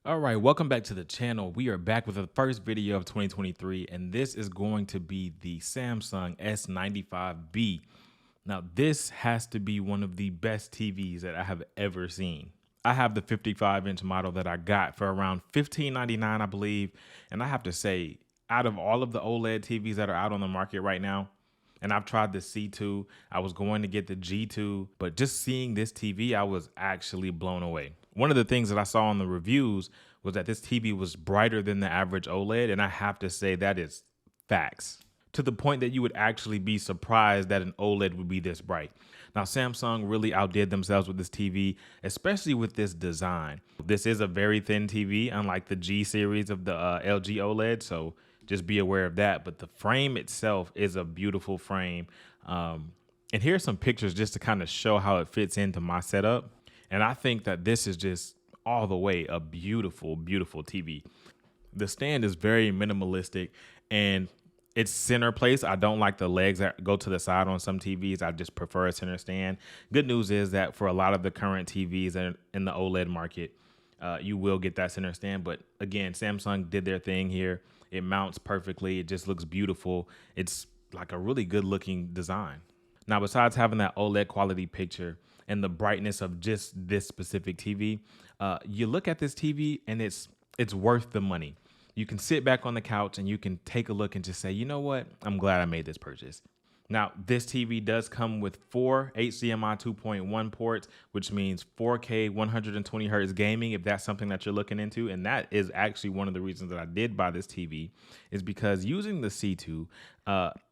All right, welcome back to the channel. We are back with the first video of 2023, and this is going to be the Samsung S95B. Now, this has to be one of the best TVs that I have ever seen. I have the 55-inch model that I got for around $15.99, I believe, and I have to say, out of all of the OLED TVs that are out on the market right now, and I've tried the C2, I was going to get the G2, but just seeing this TV, I was actually blown away. One of the things that I saw on the reviews was that this TV was brighter than the average OLED, and I have to say that is facts. To the point that you would actually be surprised that an OLED would be this bright. Now, Samsung really outdid themselves with this TV, especially with this design. This is a very thin TV, unlike the G series of the LG OLED, so just be aware of that. But the frame itself is a beautiful frame. And here's some pictures just to kind of show how it fits into my setup. And I think that this is just all the way a beautiful, beautiful TV. The stand is very minimalistic and it's center place. I don't like the legs that go to the side on some TVs. I just prefer a center stand. Good news is that for a lot of the current TVs in the OLED market, you will get that center stand. But again, Samsung did their thing here. It mounts perfectly. It just looks beautiful. It's like a really good looking design. Now, besides having that OLED quality picture and the brightness of just this specific TV, you look at this TV and it's worth the money. You can sit back on the couch and you can take a look and just say, you know what? I'm glad I made this purchase. Now, this TV does come with 4 HDMI 2.1 ports, which means 4K 120 hertz gaming, if that's something that you're looking into. And that is actually one of the reasons that I did buy this TV, is because using the C2,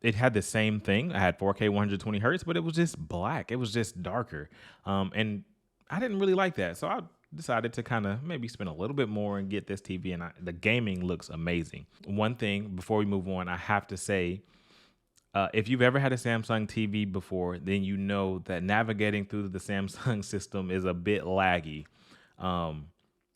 it had the same thing. I had 4K 120 hertz, but it was just black. It was just darker. And I didn't really like that. So I decided to kind of maybe spend a little bit more and get this TV. And the gaming looks amazing. One thing before we move on, I have to say, if you've ever had a Samsung TV before, then you know that navigating through the Samsung system is a bit laggy. I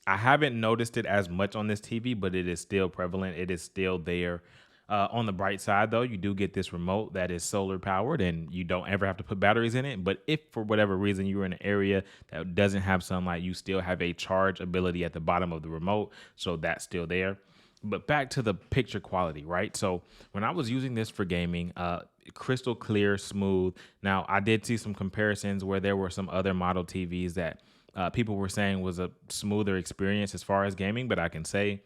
haven't noticed it as much on this TV, but it is still prevalent. It is still there. On the bright side, though, you do get this remote that is solar powered and you don't ever have to put batteries in it. But if for whatever reason you're in an area that doesn't have sunlight, you still have a charge ability at the bottom of the remote. So that's still there. But back to the picture quality, right? So when I was using this for gaming, crystal clear, smooth. Now, I did see some comparisons where there were some other model TVs that people were saying was a smoother experience as far as gaming, but I can say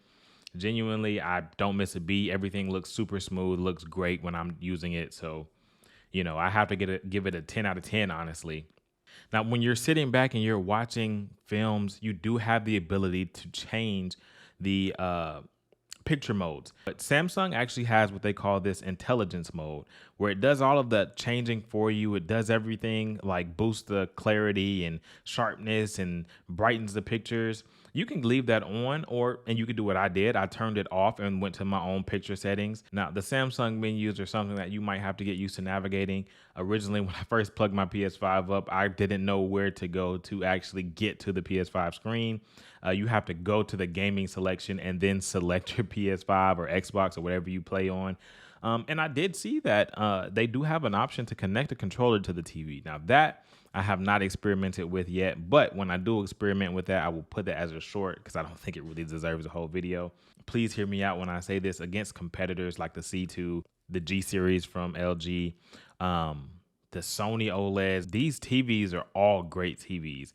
genuinely, I don't miss a beat. Everything looks super smooth, looks great when I'm using it. So, I have to give it a 10 out of 10, honestly. Now, when you're sitting back and you're watching films, you do have the ability to change the picture modes. But Samsung actually has what they call this intelligence mode, where it does all of the changing for you. It does everything, like boosts the clarity and sharpness and brightens the pictures. You can leave that on, and you can do what I did. I turned it off and went to my own picture settings. Now, the Samsung menus are something that you might have to get used to navigating. Originally, when I first plugged my PS5 up, I didn't know where to go to actually get to the PS5 screen. You have to go to the gaming selection and then select your PS5 or Xbox or whatever you play on. And I did see that they do have an option to connect a controller to the TV. Now, that I have not experimented with yet, but when I do experiment with that, I will put that as a short because I don't think it really deserves a whole video. Please hear me out when I say this. Against competitors like the C2, the G series from LG, the Sony OLEDs, these TVs are all great TVs.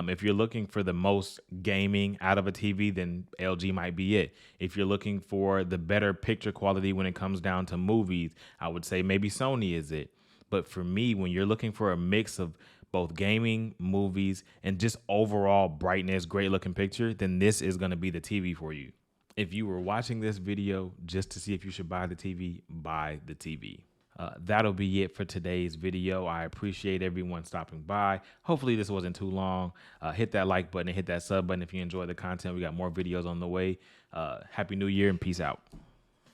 If you're looking for the most gaming out of a TV, then LG might be it. If you're looking for the better picture quality when it comes down to movies, I would say maybe Sony is it. But for me, when you're looking for a mix of both gaming, movies, and just overall brightness, great looking picture, then this is going to be the TV for you. If you were watching this video just to see if you should buy the TV, buy the TV. That'll be it for today's video. I appreciate everyone stopping by. Hopefully this wasn't too long. Hit that like button and hit that sub button if you enjoy the content. We got more videos on the way. Happy New Year and peace out.